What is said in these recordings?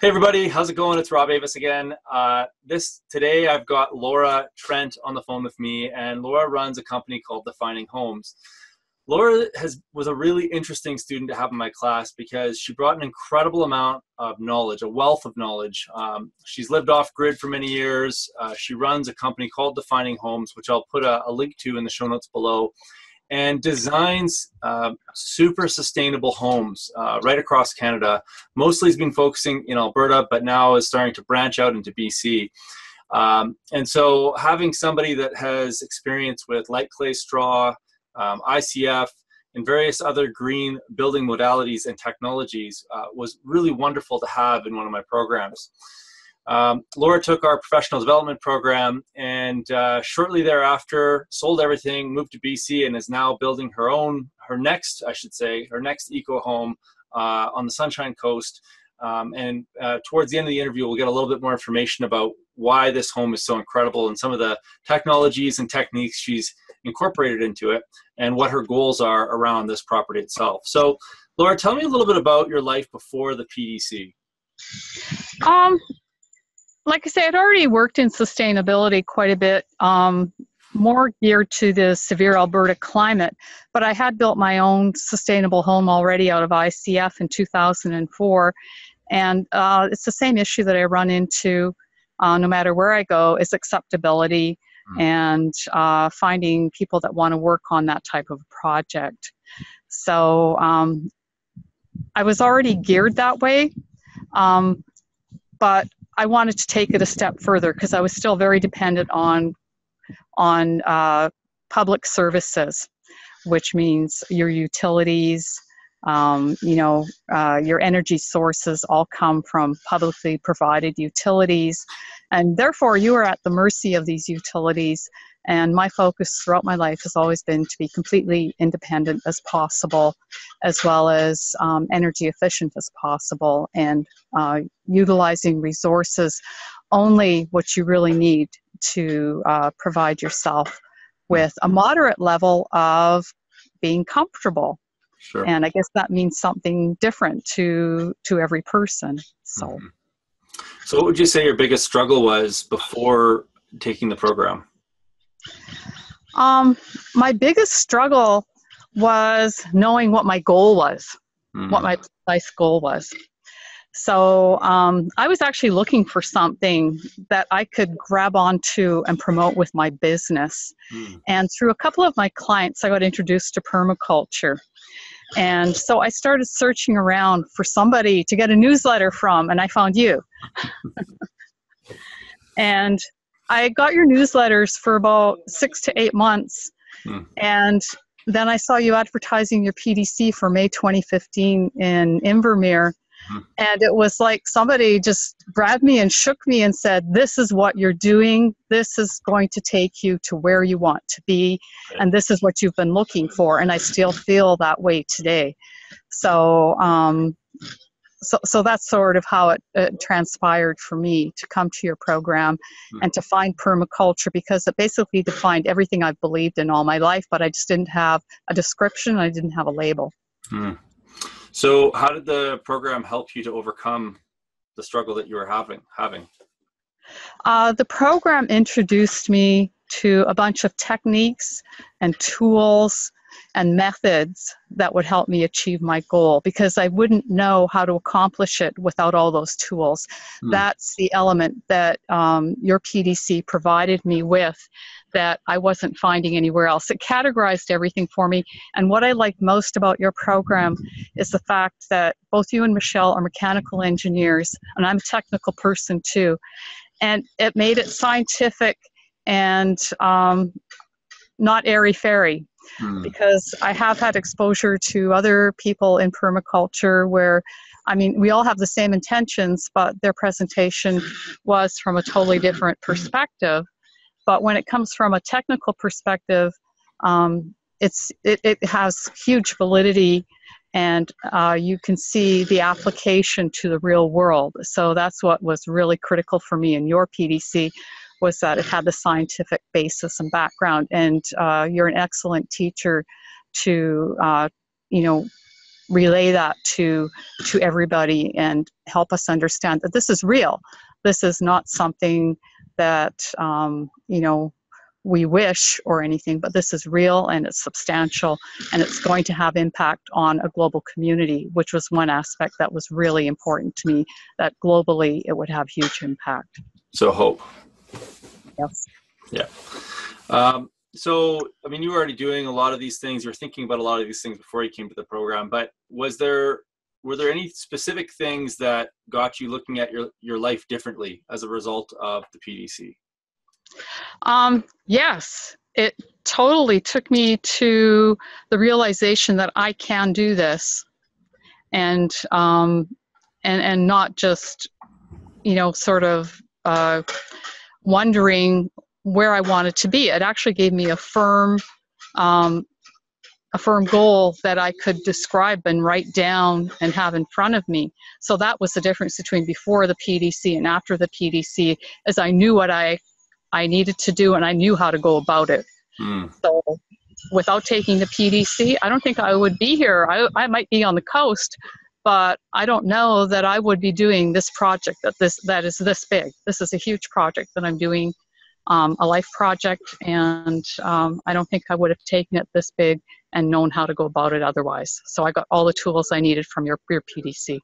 Hey everybody, how's it going? It's Rob Avis again. Today I've got Laura Trent on the phone with me, and Laura runs a company called Defining Homes. Laura was a really interesting student to have in my class because she brought an incredible amount of knowledge, a wealth of knowledge. She's lived off grid for many years. She runs a company called Defining Homes, which I'll put a link to in the show notes below, and designs super sustainable homes right across Canada. Mostly has been focusing in Alberta, but now is starting to branch out into BC. And so having somebody that has experience with light clay straw, ICF, and various other green building modalities and technologies was really wonderful to have in one of my programs. Laura took our professional development program and shortly thereafter sold everything, moved to BC, and is now building her next eco home on the Sunshine Coast. And towards the end of the interview, we'll get a little bit more information about why this home is so incredible and some of the technologies and techniques she's incorporated into it and what her goals are around this property itself. So, Laura, tell me a little bit about your life before the PDC. Like I say, I'd already worked in sustainability quite a bit, more geared to the severe Alberta climate, but I had built my own sustainable home already out of ICF in 2004, and it's the same issue that I run into no matter where I go, is acceptability and finding people that want to work on that type of project. So I was already geared that way, but I wanted to take it a step further because I was still very dependent on public services, which means your utilities, your energy sources all come from publicly provided utilities, and therefore you are at the mercy of these utilities. And my focus throughout my life has always been to be completely independent as possible, as well as energy efficient as possible, and utilizing resources only what you really need to provide yourself with a moderate level of being comfortable. Sure. And I guess that means something different to every person. So, So what would you say your biggest struggle was before taking the program? My biggest struggle was knowing what my goal was, what my life goal was. So I was actually looking for something that I could grab onto and promote with my business. And through a couple of my clients, I got introduced to permaculture. And so I started searching around for somebody to get a newsletter from, and I found you. And I got your newsletters for about 6 to 8 months, and then I saw you advertising your PDC for May 2015 in Invermere, and it was like somebody just grabbed me and shook me and said, this is what you're doing, this is going to take you to where you want to be, and this is what you've been looking for. And I still feel that way today. So So that's sort of how it transpired for me to come to your program and to find permaculture, because it basically defined everything I've believed in all my life, but I just didn't have a description. I didn't have a label. So how did the program help you to overcome the struggle that you were having? The program introduced me to a bunch of techniques and tools and methods that would help me achieve my goal, because I wouldn't know how to accomplish it without all those tools. That's the element that your PDC provided me with that I wasn't finding anywhere else. It categorized everything for me. And what I like most about your program is the fact that both you and Michelle are mechanical engineers, and I'm a technical person too. And it made it scientific and not airy-fairy. Because I have had exposure to other people in permaculture where, I mean, we all have the same intentions, but their presentation was from a totally different perspective. But when it comes from a technical perspective, it has huge validity, and you can see the application to the real world. So that's what was really critical for me in your PDC, was that it had the scientific basis and background, and you're an excellent teacher to relay that to everybody and help us understand that this is real. This is not something that we wish or anything, but this is real and it's substantial and it's going to have impact on a global community, which was one aspect that was really important to me, that globally it would have huge impact. So hope. Yes. Yeah. So, I mean, you were already doing a lot of these things. You were thinking about a lot of these things before you came to the program, but were there any specific things that got you looking at your life differently as a result of the PDC? Yes, it totally took me to the realization that I can do this, and not just, sort of wondering where I wanted to be. It actually gave me a firm goal that I could describe and write down and have in front of me. So that was the difference between before the PDC and after the PDC, as I knew what I needed to do and I knew how to go about it. So without taking the PDC, I don't think I would be here. I might be on the coast, but I don't know that I would be doing this project that is this big. This is a huge project that I'm doing, a life project, and I don't think I would have taken it this big and known how to go about it otherwise. So I got all the tools I needed from your PDC.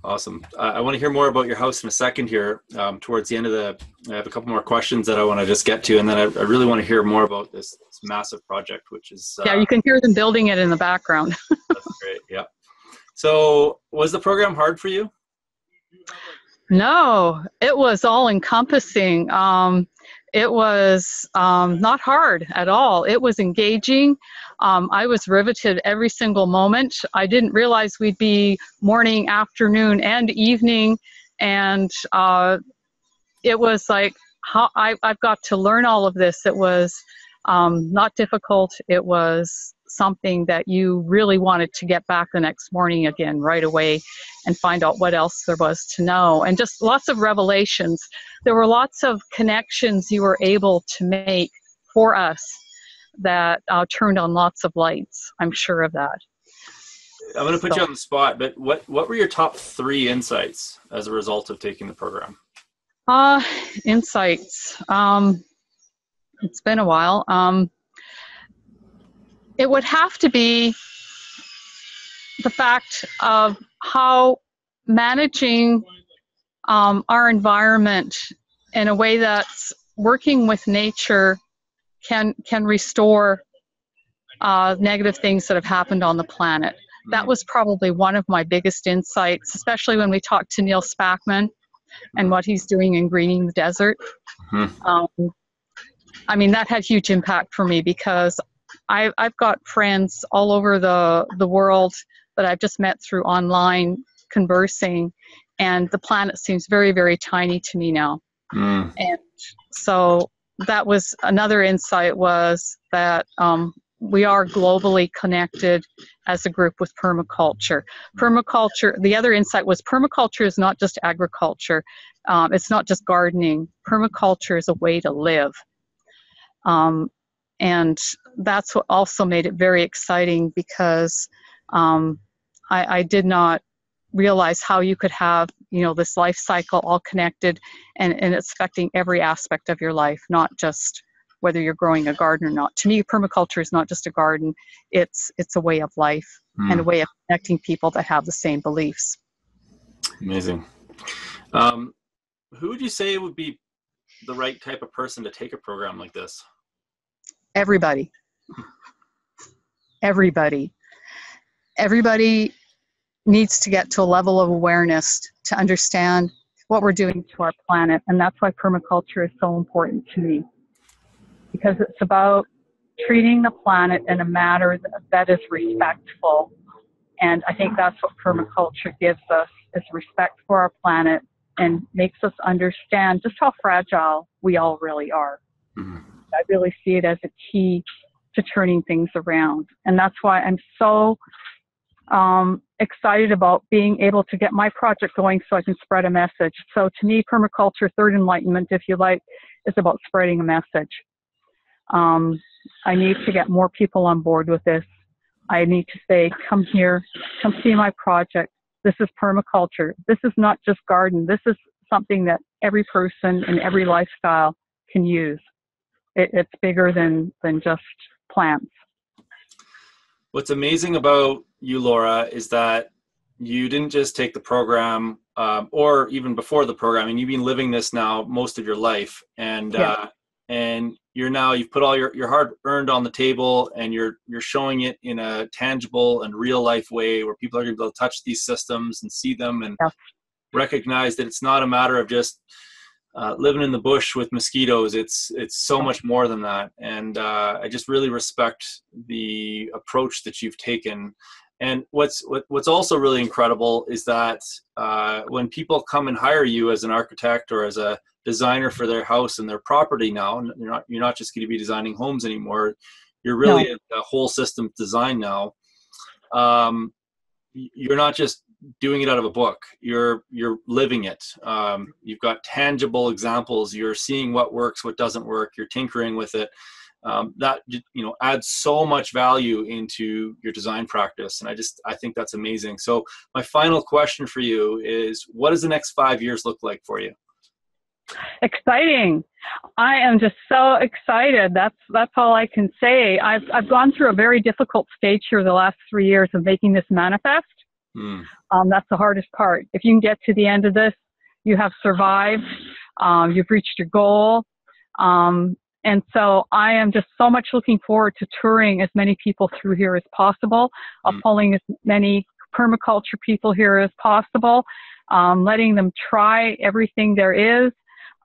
Awesome. I want to hear more about your house in a second here. Towards the end of I have a couple more questions that I want to just get to, and then I really want to hear more about this massive project, which is... yeah, you can hear them building it in the background. That's great, yeah. So was the program hard for you? No, it was all encompassing. It was not hard at all. It was engaging. I was riveted every single moment. I didn't realize we'd be morning, afternoon, and evening. And it was like, how I've got to learn all of this. It was not difficult. It was something that you really wanted to get back the next morning again right away and find out what else there was to know. And just lots of revelations. There were lots of connections you were able to make for us that turned on lots of lights. I'm sure of that. I'm going to put you on the spot, but what were your top 3 insights as a result of taking the program? Insights. It's been a while. It would have to be the fact of how managing our environment in a way that's working with nature can restore negative things that have happened on the planet. That was probably one of my biggest insights, especially when we talked to Neil Spackman and what he's doing in greening the desert. I mean, that had huge impact for me because I've got friends all over the world that I've just met through online conversing, and the planet seems very, very tiny to me now. And so that was another insight, was that we are globally connected as a group with permaculture. Permaculture, the other insight was permaculture is not just agriculture. It's not just gardening. Permaculture is a way to live. And that's what also made it very exciting, because I did not realize how you could have, this life cycle all connected, and it's affecting every aspect of your life, not just whether you're growing a garden or not. To me, permaculture is not just a garden, it's a way of life and a way of connecting people that have the same beliefs. Amazing. Who would you say would be the right type of person to take a program like this? Everybody. Everybody needs to get to a level of awareness to understand what we're doing to our planet. And that's why permaculture is so important to me, because it's about treating the planet in a manner that is respectful. And I think that's what permaculture gives us, is respect for our planet and makes us understand just how fragile we all really are. I really see it as a key to turning things around. And that's why I'm so excited about being able to get my project going so I can spread a message. So to me, permaculture, third enlightenment, if you like, is about spreading a message. I need to get more people on board with this. I need to say, come here, come see my project. This is permaculture. This is not just garden. This is something that every person in every lifestyle can use. It's bigger than just plants. What's amazing about you, Laura, is that you didn't just take the program, or even before the program, and you've been living this now most of your life, and Yeah. And you've put all your hard earned on the table, and you're showing it in a tangible and real life way where people are going to be able to touch these systems and see them and Yeah. recognize that it's not a matter of just living in the bush with mosquitoes. It's so much more than that. And I just really respect the approach that you've taken. And what's also really incredible is that when people come and hire you as an architect or as a designer for their house and their property now, and you're not just going to be designing homes anymore. You're really a whole system design now. You're not just doing it out of a book. You're living it. You've got tangible examples. You're seeing what works, what doesn't work. You're tinkering with it. That adds so much value into your design practice, and I think that's amazing. So my final question for you is, what does the next 5 years look like for you? Exciting. I am just so excited. That's all I can say. I've gone through a very difficult stage here the last 3 years of making this manifest. That's the hardest part. If you can get to the end of this, you have survived. You've reached your goal. And so I am just so much looking forward to touring as many people through here as possible, pulling as many permaculture people here as possible, letting them try everything there is,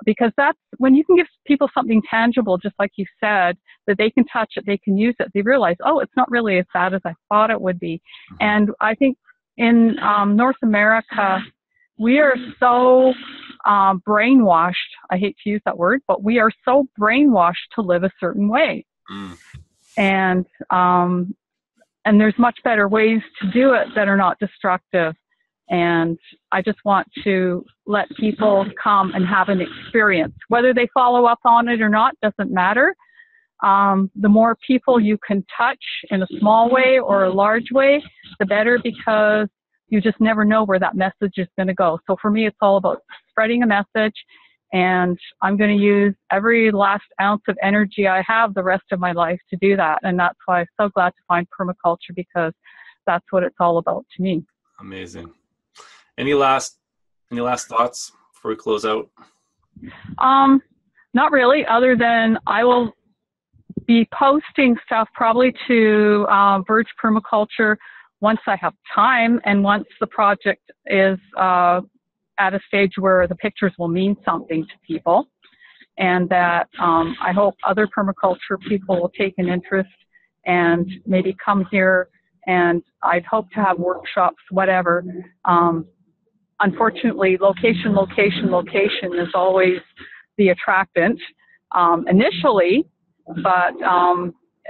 because that's when you can give people something tangible, just like you said, that they can touch it, they can use it, they realize, oh, it's not really as bad as I thought it would be. And I think in North America, we are so brainwashed. I hate to use that word, but we are so brainwashed to live a certain way. And there's much better ways to do it that are not destructive. And I just want to let people come and have an experience. Whether they follow up on it or not doesn't matter. The more people you can touch in a small way or a large way, the better, because you just never know where that message is going to go. So for me, it's all about spreading a message, and I'm going to use every last ounce of energy I have the rest of my life to do that. And that's why I'm so glad to find permaculture, because that's what it's all about to me. Amazing. Any last thoughts before we close out? Not really, other than I will be posting stuff probably to Verge Permaculture once I have time, and once the project is at a stage where the pictures will mean something to people, and that I hope other permaculture people will take an interest and maybe come here, and I'd hope to have workshops, whatever. Unfortunately, location is always the attractant initially, but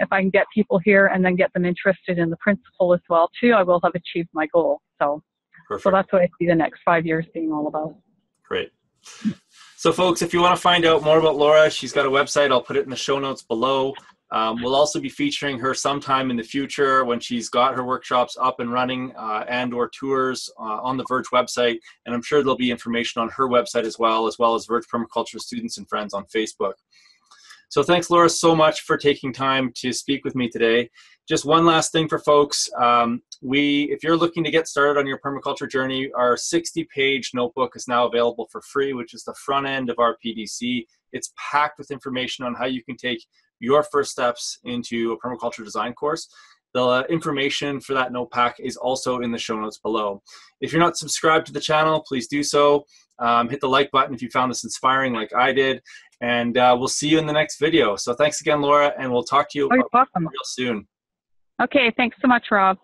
if I can get people here and then get them interested in the principle as well too, I will have achieved my goal. So, Perfect. So that's what I see the next 5 years being all about. Great. So folks, if you want to find out more about Laura, she's got a website. I'll put it in the show notes below. We'll also be featuring her sometime in the future when she's got her workshops up and running and or tours on the Verge website. And I'm sure there'll be information on her website as well as Verge Permaculture Students and Friends on Facebook. So thanks, Laura, so much for taking time to speak with me today. Just one last thing for folks. If you're looking to get started on your permaculture journey, our 60-page notebook is now available for free, which is the front end of our PDC. It's packed with information on how you can take your first steps into a permaculture design course. The information for that note pack is also in the show notes below. If you're not subscribed to the channel, please do so. Hit the like button if you found this inspiring like I did. And we'll see you in the next video. So thanks again, Laura, and we'll talk to you real soon. Okay, thanks so much, Rob.